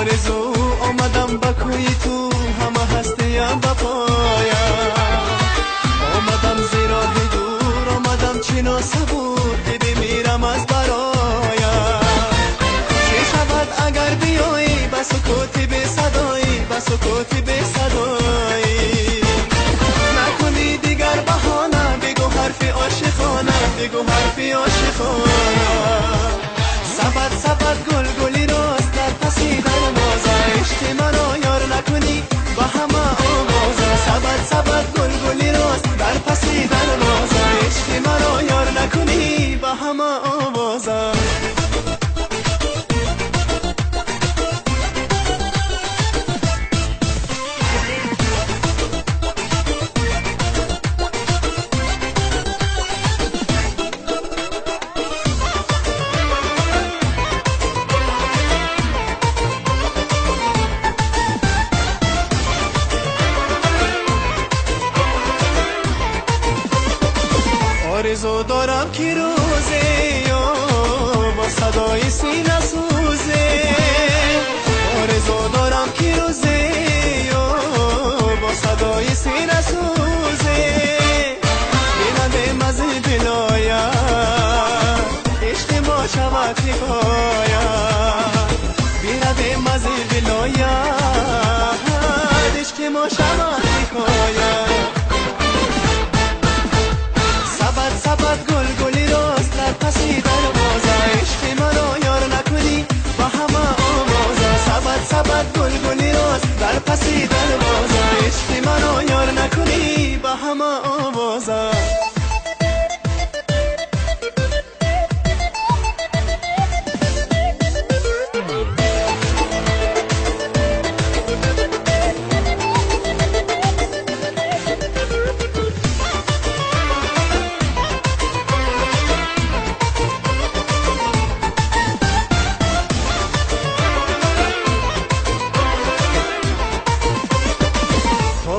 آرزو آمدم با کوی تو، همه هستیم با پایم. آمدم زیر راه دور، آمدم چنا صبور که بمیرم از برایم. چه شود اگر بیایی با سکوتی بی صدایی، با سکوتی بی صدایی. نکنی دیگر بهانه، بگو حرفی عاشقانه، بگو حرفی عاشقانه. سبد سبد گل گلی راست در پسی در مازه، عشق مرا یار نکنی با همه آوازه. سبد سبد گل گلی راست در پسی در مازه، عشق مرا یار نکنی با همه آوازه. آرزو دارم که روزی با صدای سینه سوزی. آرزو دارم که روزی با صدای سینه سوزی. بینم از بلایا عشق ما شود حکایا. بینم از بلایا عشق ما شود حکایا. سبد گل گلی راست در پسی در مازه، عشق مرا یار نکنی با همه آوازه. سبد سبد گل گلی راست در پسی در مازه، عشق مرا یار نکنی با همه آوازه.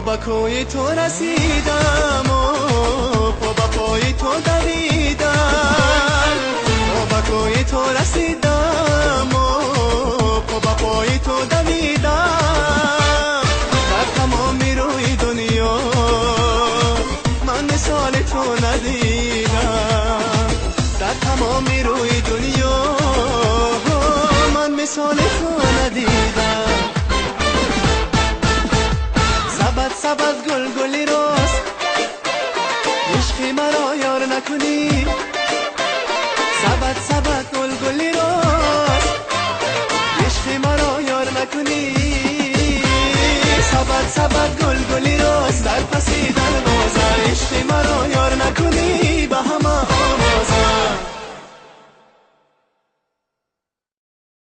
با کوی تو رسیدم و با پای تو دویدم. با کوی تو رسیدم و با پای تو دویدم. در تمام روی دنیا من مثال تو ندیدم. در تمام روی دنیا من مثال تو ندیدم. سبد گل گلی راست عشق مرا یار نکنی. سبد سبد گل گلی راست عشق مرا یار نکنی. سبد سبد گل گلی